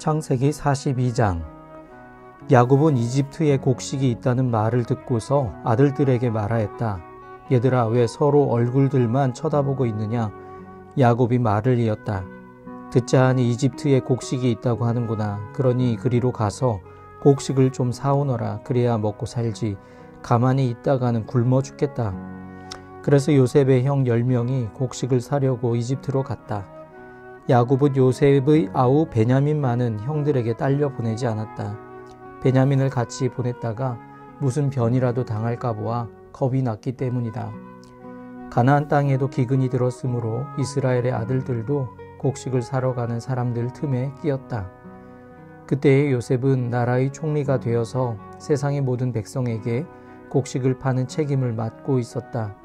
창세기 42장. 야곱은 이집트에 곡식이 있다는 말을 듣고서 아들들에게 말하였다. 얘들아, 왜 서로 얼굴들만 쳐다보고 있느냐? 야곱이 말을 이었다. 듣자 하니 이집트에 곡식이 있다고 하는구나. 그러니 그리로 가서 곡식을 좀 사오너라. 그래야 먹고 살지. 가만히 있다가는 굶어 죽겠다. 그래서 요셉의 형 10명이 곡식을 사려고 이집트로 갔다. 야곱은 요셉의 아우 베냐민만은 형들에게 딸려 보내지 않았다. 베냐민을 같이 보냈다가 무슨 변이라도 당할까 보아 겁이 났기 때문이다. 가나안 땅에도 기근이 들었으므로 이스라엘의 아들들도 곡식을 사러 가는 사람들 틈에 끼었다. 그때의 요셉은 나라의 총리가 되어서 세상의 모든 백성에게 곡식을 파는 책임을 맡고 있었다.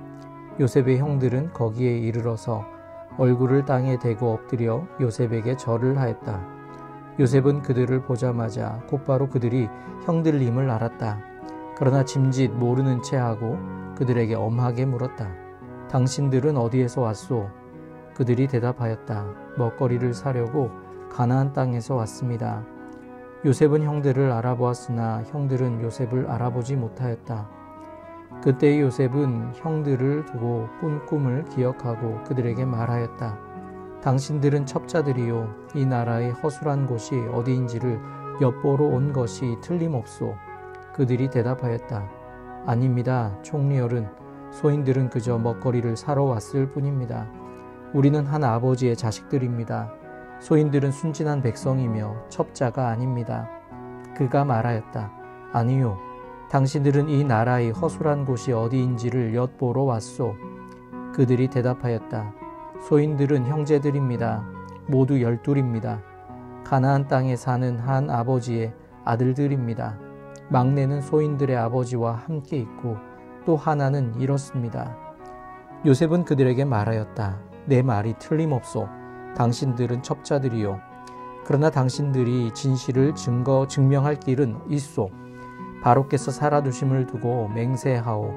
요셉의 형들은 거기에 이르러서 얼굴을 땅에 대고 엎드려 요셉에게 절을 하였다. 요셉은 그들을 보자마자 곧바로 그들이 형들임을 알았다. 그러나 짐짓 모르는 채 하고 그들에게 엄하게 물었다. 당신들은 어디에서 왔소? 그들이 대답하였다. 먹거리를 사려고 가나안 땅에서 왔습니다. 요셉은 형들을 알아보았으나 형들은 요셉을 알아보지 못하였다. 그때 요셉은 형들을 두고 꾼 꿈을 기억하고 그들에게 말하였다. 당신들은 첩자들이요, 이 나라의 허술한 곳이 어디인지를 엿보러 온 것이 틀림없소. 그들이 대답하였다. 아닙니다, 총리어른. 소인들은 그저 먹거리를 사러 왔을 뿐입니다. 우리는 한 아버지의 자식들입니다. 소인들은 순진한 백성이며 첩자가 아닙니다. 그가 말하였다. 아니요, 당신들은 이 나라의 허술한 곳이 어디인지를 엿보러 왔소. 그들이 대답하였다. 소인들은 형제들입니다. 모두 12입니다. 가나안 땅에 사는 한 아버지의 아들들입니다. 막내는 소인들의 아버지와 함께 있고 또 하나는 이렇습니다. 요셉은 그들에게 말하였다. 내 말이 틀림없소. 당신들은 첩자들이요. 그러나 당신들이 진실을 증명할 길은 있소. 바로께서 살아두심을 두고 맹세하오.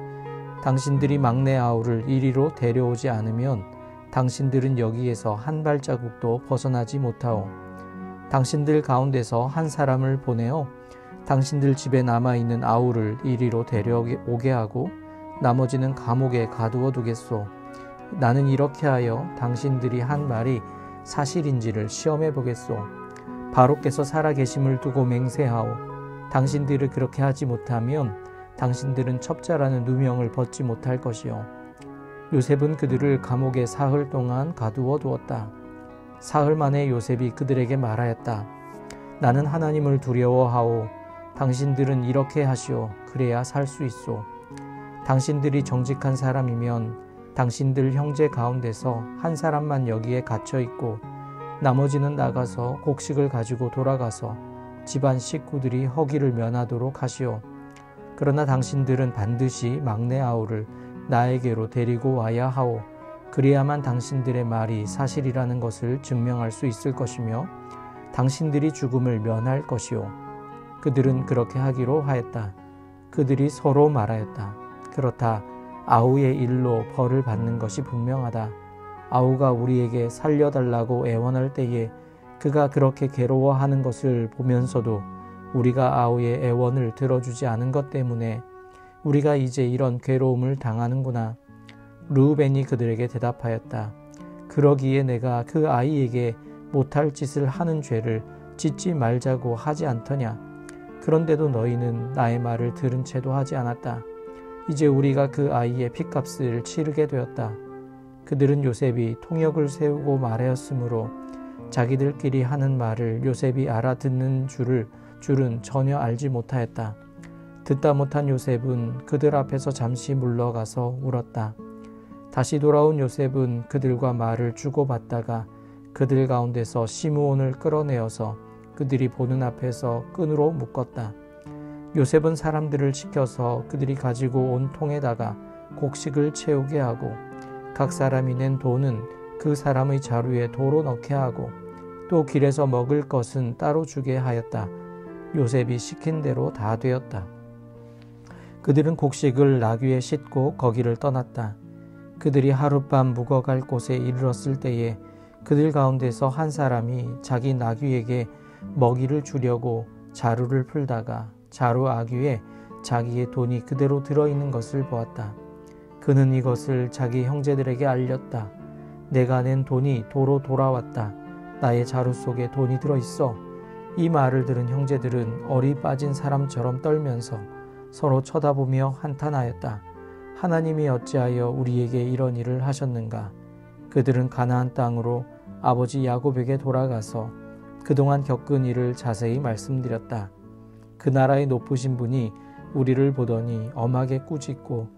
당신들이 막내 아우를 이리로 데려오지 않으면 당신들은 여기에서 한 발자국도 벗어나지 못하오. 당신들 가운데서 한 사람을 보내어 당신들 집에 남아있는 아우를 이리로 데려오게 하고 나머지는 감옥에 가두어 두겠소. 나는 이렇게 하여 당신들이 한 말이 사실인지를 시험해 보겠소. 바로께서 살아계심을 두고 맹세하오. 당신들을 그렇게 하지 못하면 당신들은 첩자라는 누명을 벗지 못할 것이요. 요셉은 그들을 감옥에 사흘 동안 가두어 두었다. 사흘 만에 요셉이 그들에게 말하였다. 나는 하나님을 두려워하오. 당신들은 이렇게 하시오. 그래야 살 수 있소. 당신들이 정직한 사람이면 당신들 형제 가운데서 한 사람만 여기에 갇혀 있고 나머지는 나가서 곡식을 가지고 돌아가서 집안 식구들이 허기를 면하도록 하시오. 그러나 당신들은 반드시 막내 아우를 나에게로 데리고 와야 하오. 그래야만 당신들의 말이 사실이라는 것을 증명할 수 있을 것이며 당신들이 죽음을 면할 것이오. 그들은 그렇게 하기로 하였다. 그들이 서로 말하였다. 그렇다. 아우의 일로 벌을 받는 것이 분명하다. 아우가 우리에게 살려달라고 애원할 때에 그가 그렇게 괴로워하는 것을 보면서도 우리가 아우의 애원을 들어주지 않은 것 때문에 우리가 이제 이런 괴로움을 당하는구나. 르우벤이 그들에게 대답하였다. 그러기에 내가 그 아이에게 못할 짓을 하는 죄를 짓지 말자고 하지 않더냐. 그런데도 너희는 나의 말을 들은 채도 하지 않았다. 이제 우리가 그 아이의 핏값을 치르게 되었다. 그들은 요셉이 통역을 세우고 말하였으므로 자기들끼리 하는 말을 요셉이 알아듣는 줄은 전혀 알지 못하였다. 듣다 못한 요셉은 그들 앞에서 잠시 물러가서 울었다. 다시 돌아온 요셉은 그들과 말을 주고받다가 그들 가운데서 시므온을 끌어내어서 그들이 보는 앞에서 끈으로 묶었다. 요셉은 사람들을 시켜서 그들이 가지고 온 통에다가 곡식을 채우게 하고 각 사람이 낸 돈은 그 사람의 자루에 도로 넣게 하고 또 길에서 먹을 것은 따로 주게 하였다. 요셉이 시킨 대로 다 되었다. 그들은 곡식을 나귀에 싣고 거기를 떠났다. 그들이 하룻밤 묵어갈 곳에 이르렀을 때에 그들 가운데서 한 사람이 자기 나귀에게 먹이를 주려고 자루를 풀다가 자루 아귀에 자기의 돈이 그대로 들어있는 것을 보았다. 그는 이것을 자기 형제들에게 알렸다. 내가 낸 돈이 도로 돌아왔다. 나의 자루 속에 돈이 들어있어. 이 말을 들은 형제들은 얼이 빠진 사람처럼 떨면서 서로 쳐다보며 한탄하였다. 하나님이 어찌하여 우리에게 이런 일을 하셨는가? 그들은 가나안 땅으로 아버지 야곱에게 돌아가서 그동안 겪은 일을 자세히 말씀드렸다. 그 나라의 높으신 분이 우리를 보더니 엄하게 꾸짖고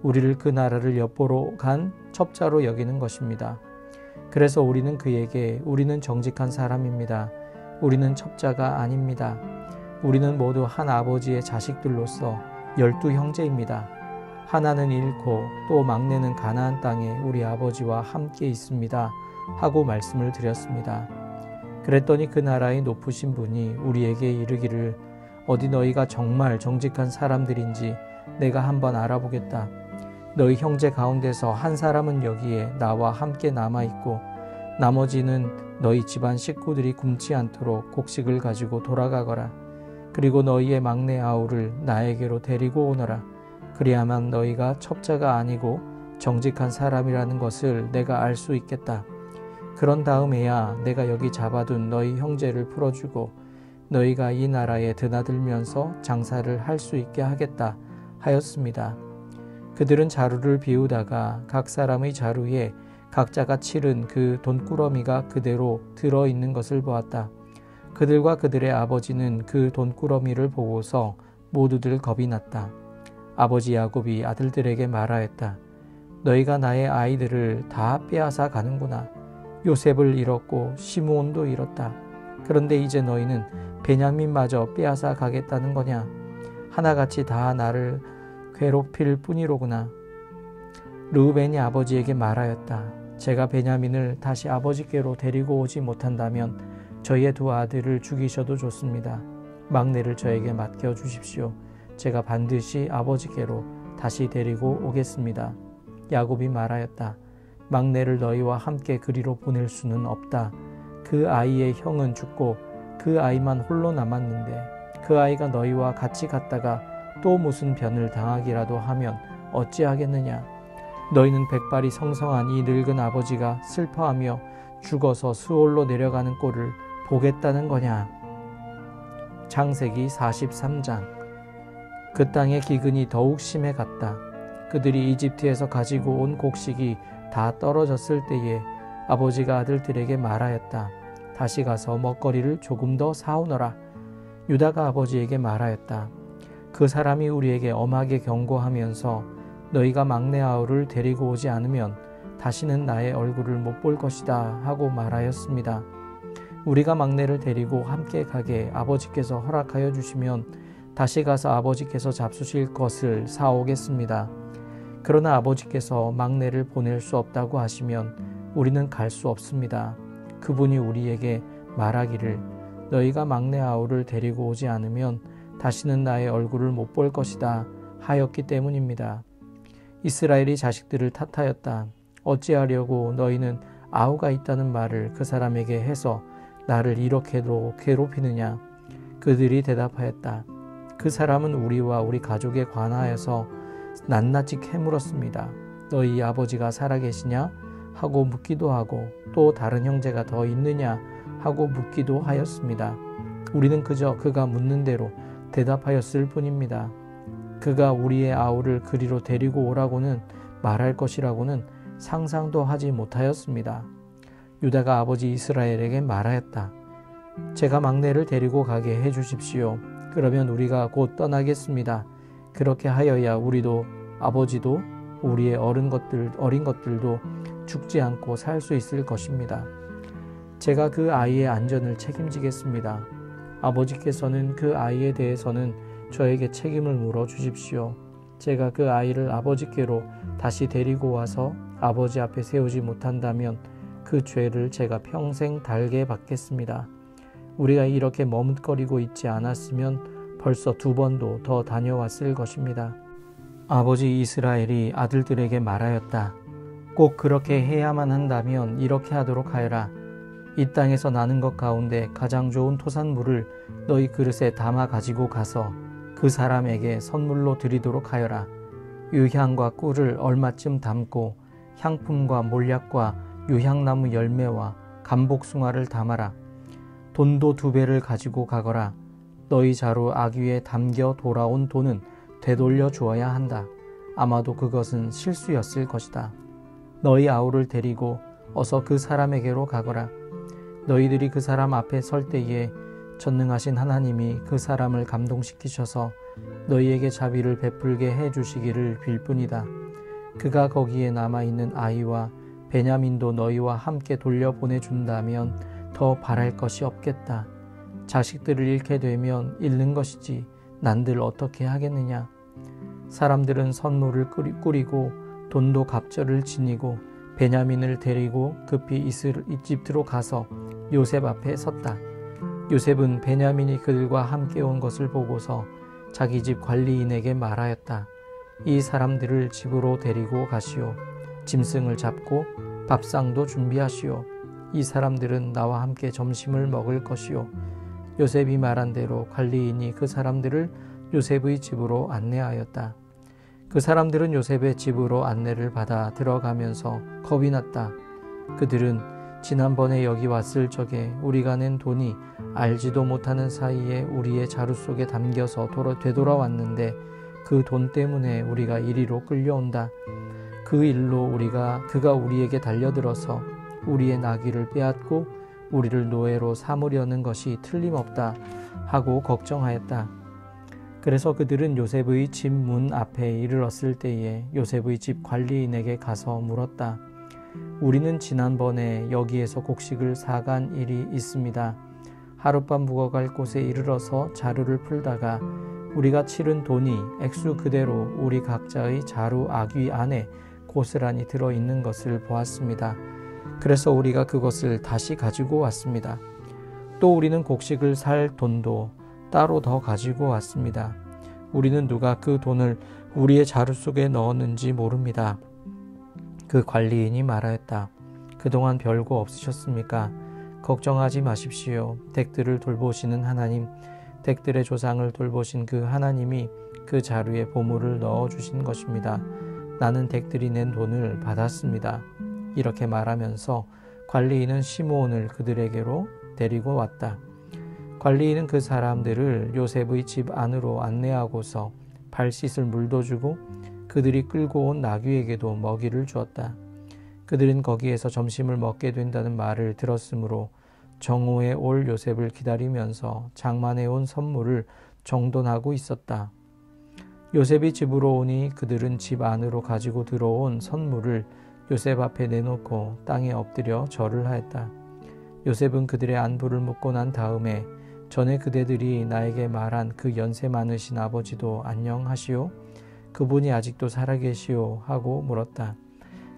우리를 그 나라를 엿보러 간 첩자로 여기는 것입니다. 그래서 우리는 그에게 우리는 정직한 사람입니다. 우리는 첩자가 아닙니다. 우리는 모두 한 아버지의 자식들로서 12 형제입니다. 하나는 잃고 또 막내는 가나안 땅에 우리 아버지와 함께 있습니다. 하고 말씀을 드렸습니다. 그랬더니 그 나라의 높으신 분이 우리에게 이르기를 어디 너희가 정말 정직한 사람들인지 내가 한번 알아보겠다. 너희 형제 가운데서 한 사람은 여기에 나와 함께 남아있고 나머지는 너희 집안 식구들이 굶지 않도록 곡식을 가지고 돌아가거라. 그리고 너희의 막내 아우를 나에게로 데리고 오너라. 그리야만 너희가 첩자가 아니고 정직한 사람이라는 것을 내가 알 수 있겠다. 그런 다음에야 내가 여기 잡아둔 너희 형제를 풀어주고 너희가 이 나라에 드나들면서 장사를 할 수 있게 하겠다 하였습니다. 그들은 자루를 비우다가 각 사람의 자루에 각자가 치른 그 돈꾸러미가 그대로 들어있는 것을 보았다. 그들과 그들의 아버지는 그 돈꾸러미를 보고서 모두들 겁이 났다. 아버지 야곱이 아들들에게 말하였다. 너희가 나의 아이들을 다 빼앗아 가는구나. 요셉을 잃었고 시므온도 잃었다. 그런데 이제 너희는 베냐민마저 빼앗아 가겠다는 거냐. 하나같이 다 나를 괴롭힐 뿐이로구나. 르우벤이 아버지에게 말하였다. 제가 베냐민을 다시 아버지께로 데리고 오지 못한다면 저희의 2 아들을 죽이셔도 좋습니다. 막내를 저에게 맡겨주십시오. 제가 반드시 아버지께로 다시 데리고 오겠습니다. 야곱이 말하였다. 막내를 너희와 함께 그리로 보낼 수는 없다. 그 아이의 형은 죽고 그 아이만 홀로 남았는데 그 아이가 너희와 같이 갔다가 또 무슨 변을 당하기라도 하면 어찌하겠느냐. 너희는 백발이 성성한 이 늙은 아버지가 슬퍼하며 죽어서 수올로 내려가는 꼴을 보겠다는 거냐. 창세기 43장. 그 땅의 기근이 더욱 심해 갔다. 그들이 이집트에서 가지고 온 곡식이 다 떨어졌을 때에 아버지가 아들들에게 말하였다. 다시 가서 먹거리를 조금 더 사오너라. 유다가 아버지에게 말하였다. 그 사람이 우리에게 엄하게 경고하면서 너희가 막내 아우를 데리고 오지 않으면 다시는 나의 얼굴을 못 볼 것이다 하고 말하였습니다. 우리가 막내를 데리고 함께 가게 아버지께서 허락하여 주시면 다시 가서 아버지께서 잡수실 것을 사오겠습니다. 그러나 아버지께서 막내를 보낼 수 없다고 하시면 우리는 갈 수 없습니다. 그분이 우리에게 말하기를 너희가 막내 아우를 데리고 오지 않으면 다시는 나의 얼굴을 못 볼 것이다 하였기 때문입니다. 이스라엘이 자식들을 탓하였다. 어찌하려고 너희는 아우가 있다는 말을 그 사람에게 해서 나를 이렇게도 괴롭히느냐. 그들이 대답하였다. 그 사람은 우리와 우리 가족에 관하여서 낱낱이 캐물었습니다. 너희 아버지가 살아계시냐 하고 묻기도 하고 또 다른 형제가 더 있느냐 하고 묻기도 하였습니다. 우리는 그저 그가 묻는 대로 대답하였을 뿐입니다. 그가 우리의 아우를 그리로 데리고 오라고는 말할 것이라고는 상상도 하지 못하였습니다. 유다가 아버지 이스라엘에게 말하였다. 제가 막내를 데리고 가게 해주십시오. 그러면 우리가 곧 떠나겠습니다. 그렇게 하여야 우리도 아버지도 우리의 어린 것들도 죽지 않고 살 수 있을 것입니다. 제가 그 아이의 안전을 책임지겠습니다. 아버지께서는 그 아이에 대해서는 저에게 책임을 물어 주십시오. 제가 그 아이를 아버지께로 다시 데리고 와서 아버지 앞에 세우지 못한다면 그 죄를 제가 평생 달게 받겠습니다. 우리가 이렇게 머뭇거리고 있지 않았으면 벌써 2번도 더 다녀왔을 것입니다. 아버지 이스라엘이 아들들에게 말하였다. 꼭 그렇게 해야만 한다면 이렇게 하도록 하여라. 이 땅에서 나는 것 가운데 가장 좋은 토산물을 너희 그릇에 담아 가지고 가서 그 사람에게 선물로 드리도록 하여라. 유향과 꿀을 얼마쯤 담고 향품과 몰약과 유향나무 열매와 감복숭아를 담아라. 돈도 2배를 가지고 가거라. 너희 자루 아귀에 담겨 돌아온 돈은 되돌려 주어야 한다. 아마도 그것은 실수였을 것이다. 너희 아우를 데리고 어서 그 사람에게로 가거라. 너희들이 그 사람 앞에 설 때에 전능하신 하나님이 그 사람을 감동시키셔서 너희에게 자비를 베풀게 해주시기를 빌 뿐이다. 그가 거기에 남아있는 아이와 베냐민도 너희와 함께 돌려보내준다면 더 바랄 것이 없겠다. 자식들을 잃게 되면 잃는 것이지 난들 어떻게 하겠느냐. 사람들은 선물을 꾸리고 돈도 갑절을 지니고 베냐민을 데리고 급히 이집트로 가서 요셉 앞에 섰다. 요셉은 베냐민이 그들과 함께 온 것을 보고서 자기 집 관리인에게 말하였다. 이 사람들을 집으로 데리고 가시오. 짐승을 잡고 밥상도 준비하시오. 이 사람들은 나와 함께 점심을 먹을 것이오. 요셉이 말한 대로 관리인이 그 사람들을 요셉의 집으로 안내하였다. 그 사람들은 요셉의 집으로 안내를 받아 들어가면서 겁이 났다. 그들은 지난번에 여기 왔을 적에 우리가 낸 돈이 알지도 못하는 사이에 우리의 자루 속에 담겨서 되돌아왔는데 그 돈 때문에 우리가 이리로 끌려온다. 그 일로 그가 우리에게 달려들어서 우리의 나귀를 빼앗고 우리를 노예로 삼으려는 것이 틀림없다 하고 걱정하였다. 그래서 그들은 요셉의 집 문 앞에 이르렀을 때에 요셉의 집 관리인에게 가서 물었다. 우리는 지난번에 여기에서 곡식을 사간 일이 있습니다. 하룻밤 묵어갈 곳에 이르러서 자루를 풀다가 우리가 치른 돈이 액수 그대로 우리 각자의 자루 아귀 안에 고스란히 들어있는 것을 보았습니다. 그래서 우리가 그것을 다시 가지고 왔습니다. 또 우리는 곡식을 살 돈도 따로 더 가지고 왔습니다. 우리는 누가 그 돈을 우리의 자루 속에 넣었는지 모릅니다. 그 관리인이 말하였다. 그동안 별거 없으셨습니까? 걱정하지 마십시오. 댁들을 돌보시는 하나님, 댁들의 조상을 돌보신 그 하나님이 그 자루에 보물을 넣어주신 것입니다. 나는 댁들이 낸 돈을 받았습니다. 이렇게 말하면서 관리인은 시므온을 그들에게로 데리고 왔다. 관리인은 그 사람들을 요셉의 집 안으로 안내하고서 발 씻을 물도 주고 그들이 끌고 온 나귀에게도 먹이를 주었다. 그들은 거기에서 점심을 먹게 된다는 말을 들었으므로 정오에 올 요셉을 기다리면서 장만해 온 선물을 정돈하고 있었다. 요셉이 집으로 오니 그들은 집 안으로 가지고 들어온 선물을 요셉 앞에 내놓고 땅에 엎드려 절을 하였다. 요셉은 그들의 안부를 묻고 난 다음에 전에 그대들이 나에게 말한 그 연세 많으신 아버지도 안녕하시오? 그분이 아직도 살아계시오? 하고 물었다.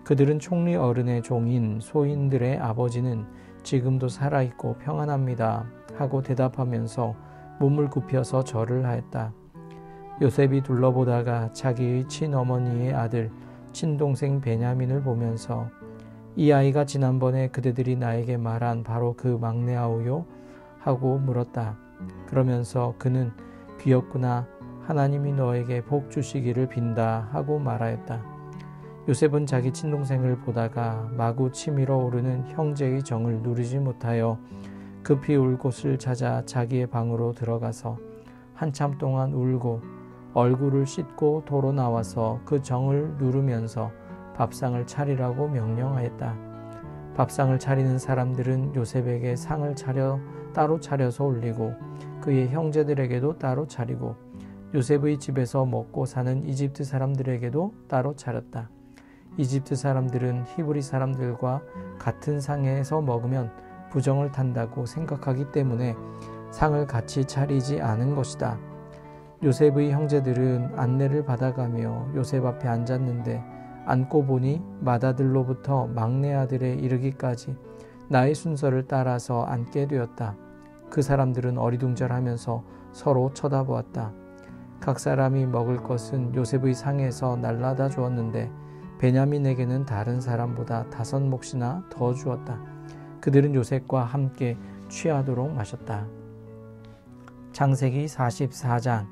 그들은 총리 어른의 종인 소인들의 아버지는 지금도 살아있고 평안합니다 하고 대답하면서 몸을 굽혀서 절을 하였다. 요셉이 둘러보다가 자기의 친어머니의 아들 친동생 베냐민을 보면서 이 아이가 지난번에 그대들이 나에게 말한 바로 그 막내 아우요? 하고 물었다. 그러면서 그는 비었구나. 하나님이 너에게 복 주시기를 빈다 하고 말하였다. 요셉은 자기 친동생을 보다가 마구 치밀어 오르는 형제의 정을 누리지 못하여 급히 울 곳을 찾아 자기의 방으로 들어가서 한참 동안 울고 얼굴을 씻고 도로 나와서 그 정을 누르면서 밥상을 차리라고 명령하였다. 밥상을 차리는 사람들은 요셉에게 상을 따로 차려서 올리고 그의 형제들에게도 따로 차리고 요셉의 집에서 먹고 사는 이집트 사람들에게도 따로 차렸다. 이집트 사람들은 히브리 사람들과 같은 상에서 먹으면 부정을 탄다고 생각하기 때문에 상을 같이 차리지 않은 것이다. 요셉의 형제들은 안내를 받아가며 요셉 앞에 앉았는데 앉고 보니 맏아들로부터 막내 아들에 이르기까지 나의 순서를 따라서 앉게 되었다. 그 사람들은 어리둥절하면서 서로 쳐다보았다. 각 사람이 먹을 것은 요셉의 상에서 날라다 주었는데 베냐민에게는 다른 사람보다 5몫이나 더 주었다. 그들은 요셉과 함께 취하도록 마셨다. 창세기 44장.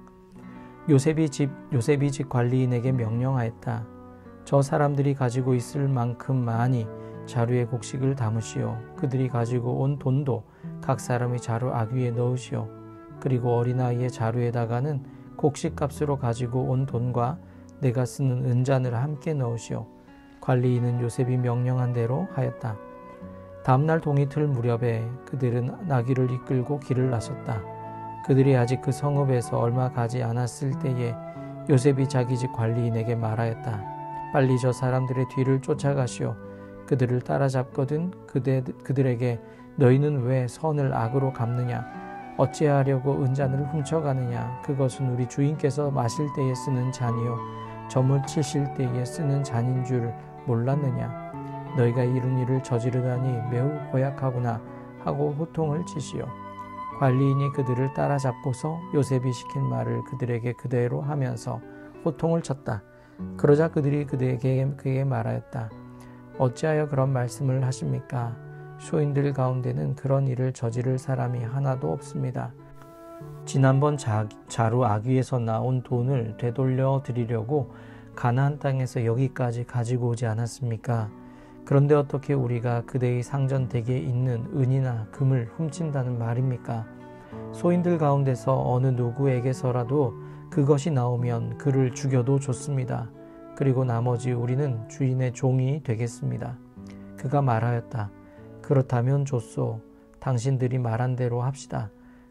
요셉이 집 관리인에게 명령하였다. 저 사람들이 가지고 있을 만큼 많이 자루에 곡식을 담으시오. 그들이 가지고 온 돈도 각 사람이 자루 아귀에 넣으시오. 그리고 어린아이의 자루에다가는 곡식값으로 가지고 온 돈과 내가 쓰는 은잔을 함께 넣으시오. 관리인은 요셉이 명령한 대로 하였다. 다음날 동이틀 무렵에 그들은 나귀를 이끌고 길을 나섰다. 그들이 아직 그 성읍에서 얼마 가지 않았을 때에 요셉이 자기 집 관리인에게 말하였다. 빨리 저 사람들의 뒤를 쫓아가시오. 그들을 따라잡거든 그들에게 너희는 왜 선을 악으로 갚느냐? 어찌하려고 은잔을 훔쳐가느냐? 그것은 우리 주인께서 마실 때에 쓰는 잔이요 점을 치실 때에 쓰는 잔인 줄 몰랐느냐? 너희가 이런 일을 저지르다니 매우 고약하구나 하고 호통을 치시오. 관리인이 그들을 따라잡고서 요셉이 시킨 말을 그들에게 그대로 하면서 호통을 쳤다. 그러자 그들이 그에게 말하였다. 어찌하여 그런 말씀을 하십니까? 쇼인들 가운데는 그런 일을 저지를 사람이 하나도 없습니다. 지난번 자루 아귀에서 나온 돈을 되돌려 드리려고 가나안 땅에서 여기까지 가지고 오지 않았습니까? 그런데 어떻게 우리가 그대의 상전댁에 있는 은이나 금을 훔친다는 말입니까? 소인들 가운데서 어느 누구에게서라도 그것이 나오면 그를 죽여도 좋습니다. 그리고 나머지 우리는 주인의 종이 되겠습니다. 그가 말하였다. 그렇다면 좋소. 당신들이 말한 대로 합시다.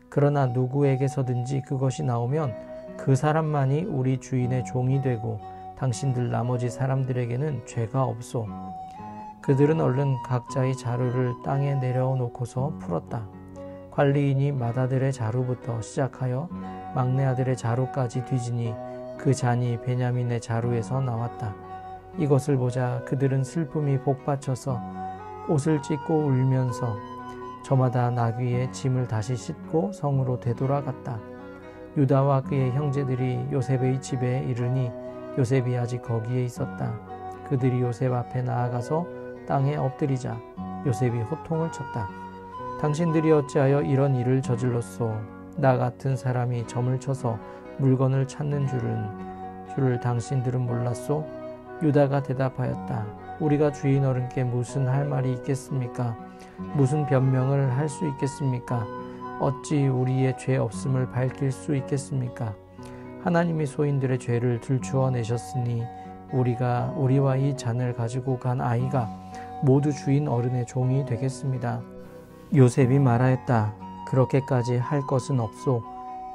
그러나 누구에게서든지 그것이 나오면 그 사람만이 우리 주인의 종이 되고 당신들 나머지 사람들에게는 죄가 없소. 그들은 얼른 각자의 자루를 땅에 내려놓고서 풀었다. 관리인이 맏아들의 자루부터 시작하여 막내 아들의 자루까지 뒤지니 그 잔이 베냐민의 자루에서 나왔다. 이것을 보자 그들은 슬픔이 복받쳐서 옷을 찢고 울면서 저마다 나귀의 짐을 다시 싣고 성으로 되돌아갔다. 유다와 그의 형제들이 요셉의 집에 이르니 요셉이 아직 거기에 있었다. 그들이 요셉 앞에 나아가서 땅에 엎드리자 요셉이 호통을 쳤다. 당신들이 어찌하여 이런 일을 저질렀소? 나 같은 사람이 점을 쳐서 물건을 찾는 줄을 당신들은 몰랐소? 유다가 대답하였다. 우리가 주인 어른께 무슨 할 말이 있겠습니까? 무슨 변명을 할 수 있겠습니까? 어찌 우리의 죄 없음을 밝힐 수 있겠습니까? 하나님이 소인들의 죄를 들추어내셨으니 우리와 이 잔을 가지고 간 아이가 모두 주인 어른의 종이 되겠습니다. 요셉이 말하였다. 그렇게까지 할 것은 없소.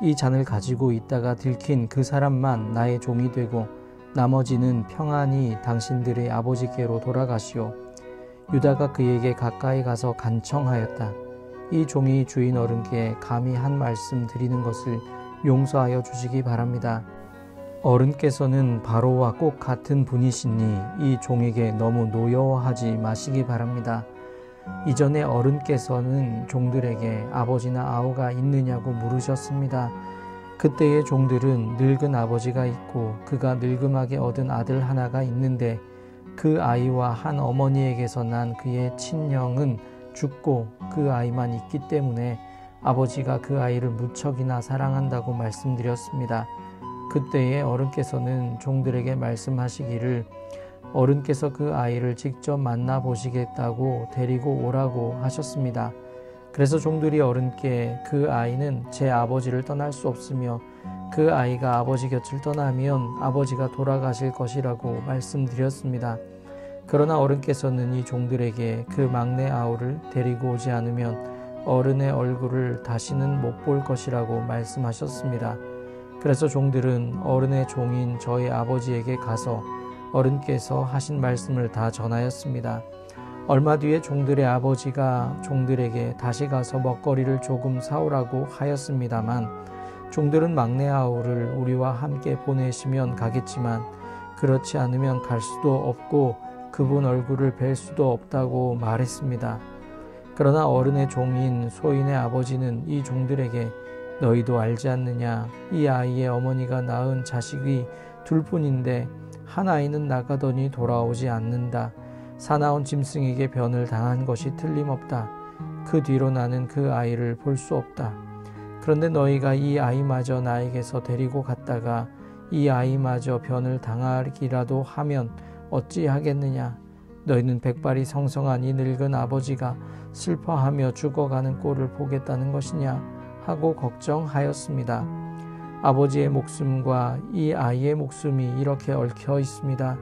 이 잔을 가지고 있다가 들킨 그 사람만 나의 종이 되고 나머지는 평안히 당신들의 아버지께로 돌아가시오. 유다가 그에게 가까이 가서 간청하였다. 이 종이 주인 어른께 감히 한 말씀 드리는 것을 용서하여 주시기 바랍니다. 어른께서는 바로와 꼭 같은 분이시니 이 종에게 너무 노여워하지 마시기 바랍니다. 이전에 어른께서는 종들에게 아버지나 아우가 있느냐고 물으셨습니다. 그때의 종들은 늙은 아버지가 있고 그가 늙음하게 얻은 아들 하나가 있는데 그 아이와 한 어머니에게서 난 그의 친형은 죽고 그 아이만 있기 때문에 아버지가 그 아이를 무척이나 사랑한다고 말씀드렸습니다. 그때의 어른께서는 종들에게 말씀하시기를 어른께서 그 아이를 직접 만나보시겠다고 데리고 오라고 하셨습니다. 그래서 종들이 어른께 그 아이는 제 아버지를 떠날 수 없으며 그 아이가 아버지 곁을 떠나면 아버지가 돌아가실 것이라고 말씀드렸습니다. 그러나 어른께서는 이 종들에게 그 막내 아우를 데리고 오지 않으면 어른의 얼굴을 다시는 못 볼 것이라고 말씀하셨습니다. 그래서 종들은 어른의 종인 저희 아버지에게 가서 어른께서 하신 말씀을 다 전하였습니다. 얼마 뒤에 종들의 아버지가 종들에게 다시 가서 먹거리를 조금 사오라고 하였습니다만 종들은 막내 아우를 우리와 함께 보내시면 가겠지만 그렇지 않으면 갈 수도 없고 그분 얼굴을 뵐 수도 없다고 말했습니다. 그러나 어른의 종인 소인의 아버지는 이 종들에게 너희도 알지 않느냐? 이 아이의 어머니가 낳은 자식이 둘뿐인데 한 아이는 나가더니 돌아오지 않는다. 사나운 짐승에게 변을 당한 것이 틀림없다. 그 뒤로 나는 그 아이를 볼 수 없다. 그런데 너희가 이 아이마저 나에게서 데리고 갔다가 이 아이마저 변을 당하기라도 하면 어찌하겠느냐. 너희는 백발이 성성한 이 늙은 아버지가 슬퍼하며 죽어가는 꼴을 보겠다는 것이냐 하고 걱정하였습니다. 아버지의 목숨과 이 아이의 목숨이 이렇게 얽혀 있습니다.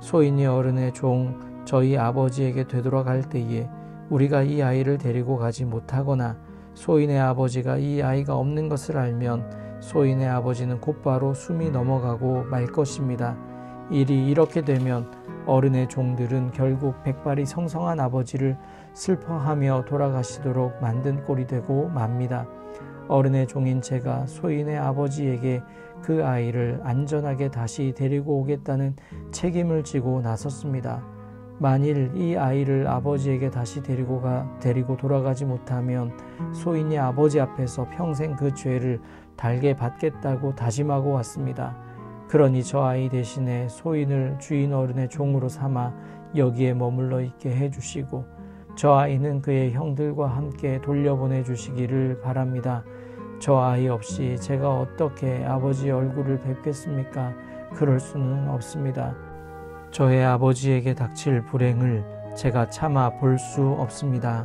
소인이 어른의 종 저희 아버지에게 되돌아갈 때에 우리가 이 아이를 데리고 가지 못하거나 소인의 아버지가 이 아이가 없는 것을 알면 소인의 아버지는 곧바로 숨이 넘어가고 말 것입니다. 일이 이렇게 되면 어른의 종들은 결국 백발이 성성한 아버지를 슬퍼하며 돌아가시도록 만든 꼴이 되고 맙니다. 어른의 종인 제가 소인의 아버지에게 그 아이를 안전하게 다시 데리고 오겠다는 책임을 지고 나섰습니다. 만일 이 아이를 아버지에게 다시 데리고 돌아가지 못하면 소인이 아버지 앞에서 평생 그 죄를 달게 받겠다고 다짐하고 왔습니다. 그러니 저 아이 대신에 소인을 주인 어른의 종으로 삼아 여기에 머물러 있게 해주시고 저 아이는 그의 형들과 함께 돌려보내 주시기를 바랍니다. 저 아이 없이 제가 어떻게 아버지 얼굴을 뵙겠습니까? 그럴 수는 없습니다. 저의 아버지에게 닥칠 불행을 제가 참아 볼 수 없습니다.